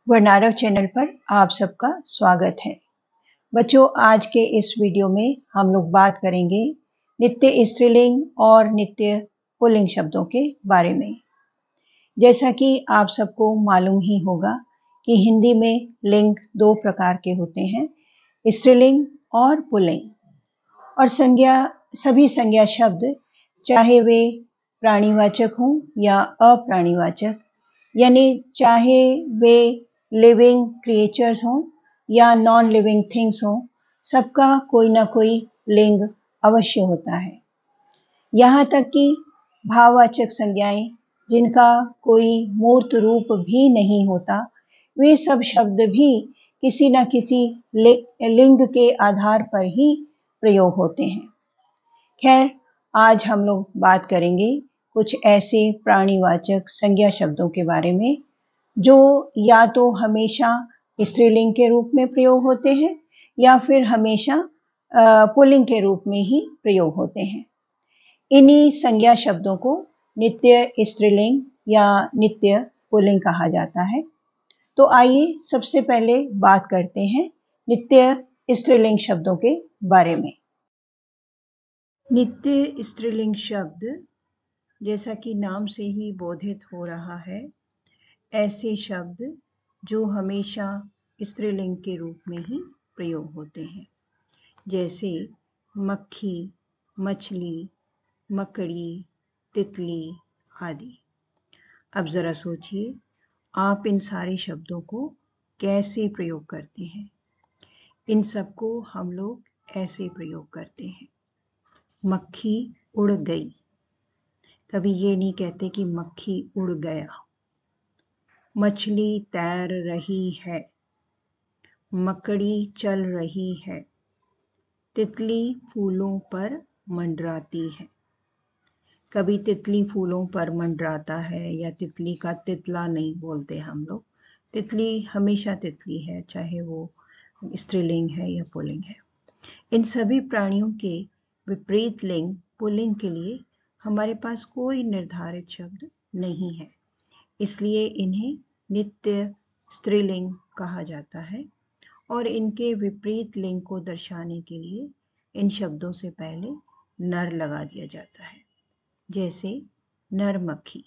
वर्नारव channel पर आप सबका स्वागत है। बच्चों, आज के इस वीडियो में हम लोग बात करेंगे नित्य स्त्रीलिंग और नित्य पुल्लिंग शब्दों के बारे में। जैसा कि आप सबको मालूम ही होगा कि हिंदी में लिंग दो प्रकार के होते हैं, स्त्रीलिंग और पुल्लिंग। और सभी संज्ञा शब्द चाहे वे प्राणीवाचक हों या अप्राणीवाचक, यानी चाहे वे लिविंग क्रिएचर्स हों या नॉन लिविंग थिंग्स हों, सबका कोई ना कोई लिंग अवश्य होता है। यहाँ तक कि भाववाचक संज्ञाएं जिनका कोई मूर्त रूप भी नहीं होता, वे सब शब्द भी किसी न किसी लिंग के आधार पर ही प्रयोग होते हैं। खैर, आज हम लोग बात करेंगे कुछ ऐसे प्राणीवाचक संज्ञा शब्दों के बारे में जो या तो हमेशा स्त्रीलिंग के रूप में प्रयोग होते हैं या फिर हमेशा पुल्लिंग के रूप में ही प्रयोग होते हैं। इन्हीं संज्ञा शब्दों को नित्य स्त्रीलिंग या नित्य पुल्लिंग कहा जाता है। तो आइए सबसे पहले बात करते हैं नित्य स्त्रीलिंग शब्दों के बारे में। नित्य स्त्रीलिंग शब्द, जैसा कि नाम से ही बोधित हो रहा है, ऐसे शब्द जो हमेशा स्त्रीलिंग के रूप में ही प्रयोग होते हैं, जैसे मक्खी, मछली, मकड़ी, तितली आदि। अब जरा सोचिए, आप इन सारे शब्दों को कैसे प्रयोग करते हैं। इन सबको हम लोग ऐसे प्रयोग करते हैं। मक्खी उड़ गई, कभी ये नहीं कहते कि मक्खी उड़ गया। मछली तैर रही है, मकड़ी चल रही है। तितली फूलों पर मंडराती है, कभी तितली फूलों पर मंडराता है या तितली का तितला नहीं बोलते हम लोग। तितली हमेशा तितली है, चाहे वो स्त्रीलिंग है या पुल्लिंग है। इन सभी प्राणियों के विपरीत लिंग पुल्लिंग के लिए हमारे पास कोई निर्धारित शब्द नहीं है, इसलिए इन्हें नित्य स्त्रीलिंग कहा जाता है। और इनके विपरीत लिंग को दर्शाने के लिए इन शब्दों से पहले नर लगा दिया जाता है, जैसे नरमक्खी।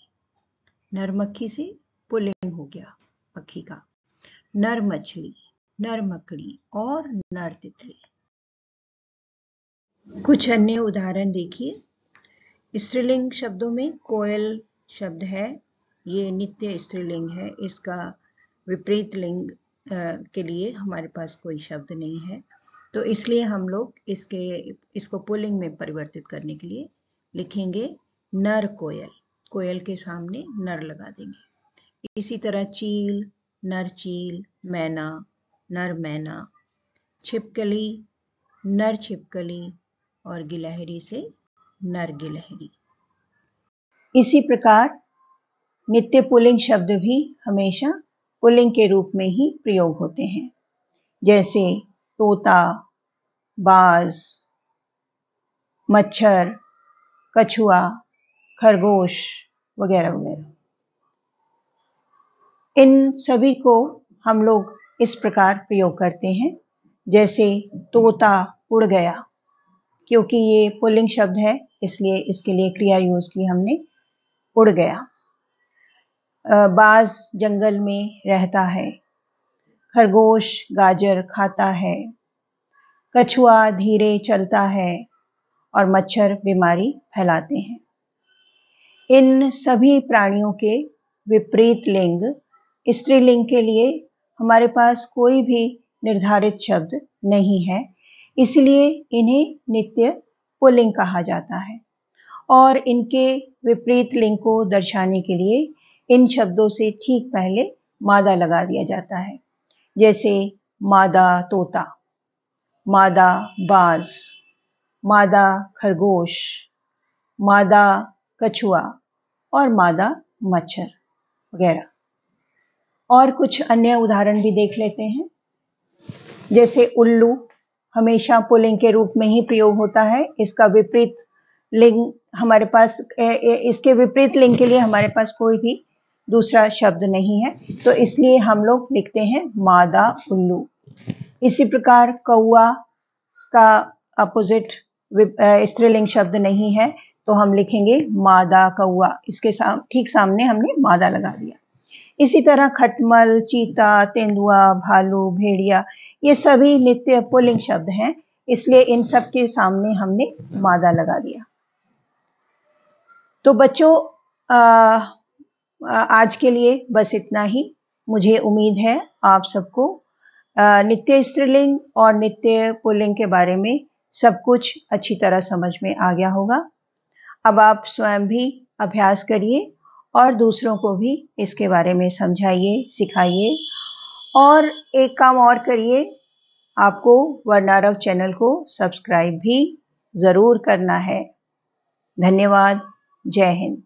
नरमक्खी से पुल्लिंग हो गया पक्षी का। नर मछली, नर मकड़ी और नर तितली। कुछ अन्य उदाहरण देखिए। स्त्रीलिंग शब्दों में कोयल शब्द है, ये नित्य स्त्रीलिंग है। इसका विपरीत लिंग के लिए हमारे पास कोई शब्द नहीं है, तो इसलिए हम लोग इसको पुल्लिंग में परिवर्तित करने के लिए लिखेंगे नर कोयल। कोयल के सामने नर लगा देंगे। इसी तरह चील, नर चील, मैना, नर मैना, छिपकली, नर छिपकली और गिलहरी से नर गिलहरी। इसी प्रकार नित्य पुल्लिंग शब्द भी हमेशा पुल्लिंग के रूप में ही प्रयोग होते हैं, जैसे तोता, बाज, मच्छर, कछुआ, खरगोश वगैरह वगैरह। इन सभी को हम लोग इस प्रकार प्रयोग करते हैं, जैसे तोता उड़ गया, क्योंकि ये पुल्लिंग शब्द है इसलिए इसके लिए क्रिया यूज की हमने, उड़ गया। बाज जंगल में रहता है, खरगोश गाजर खाता है, कछुआ धीरे चलता है और मच्छर बीमारी फैलाते हैं। इन सभी प्राणियों के विपरीत लिंग स्त्रीलिंग के लिए हमारे पास कोई भी निर्धारित शब्द नहीं है, इसलिए इन्हें नित्य पुल्लिंग कहा जाता है। और इनके विपरीत लिंग को दर्शाने के लिए इन शब्दों से ठीक पहले मादा लगा दिया जाता है, जैसे मादा तोता, मादा बाज, मादा खरगोश, मादा कछुआ और मादा मच्छर वगैरह। और कुछ अन्य उदाहरण भी देख लेते हैं, जैसे उल्लू हमेशा पुल्लिंग के रूप में ही प्रयोग होता है। इसका विपरीत लिंग हमारे पास, इसके विपरीत लिंग के लिए हमारे पास कोई भी दूसरा शब्द नहीं है, तो इसलिए हम लोग लिखते हैं मादा उल्लू। इसी प्रकार कौआ का अपोजिट स्त्रीलिंग शब्द नहीं है, तो हम लिखेंगे मादा कौआ। इसके ठीक सामने हमने मादा लगा दिया। इसी तरह खटमल, चीता, तेंदुआ, भालू, भेड़िया, ये सभी नित्य पुल्लिंग शब्द हैं, इसलिए इन सब के सामने हमने मादा लगा दिया। तो बच्चों आज के लिए बस इतना ही। मुझे उम्मीद है आप सबको नित्य स्त्रीलिंग और नित्य पुल्लिंग के बारे में सब कुछ अच्छी तरह समझ में आ गया होगा। अब आप स्वयं भी अभ्यास करिए और दूसरों को भी इसके बारे में समझाइए, सिखाइए। और एक काम और करिए, आपको वर्णारव चैनल को सब्सक्राइब भी जरूर करना है। धन्यवाद। जय हिंद।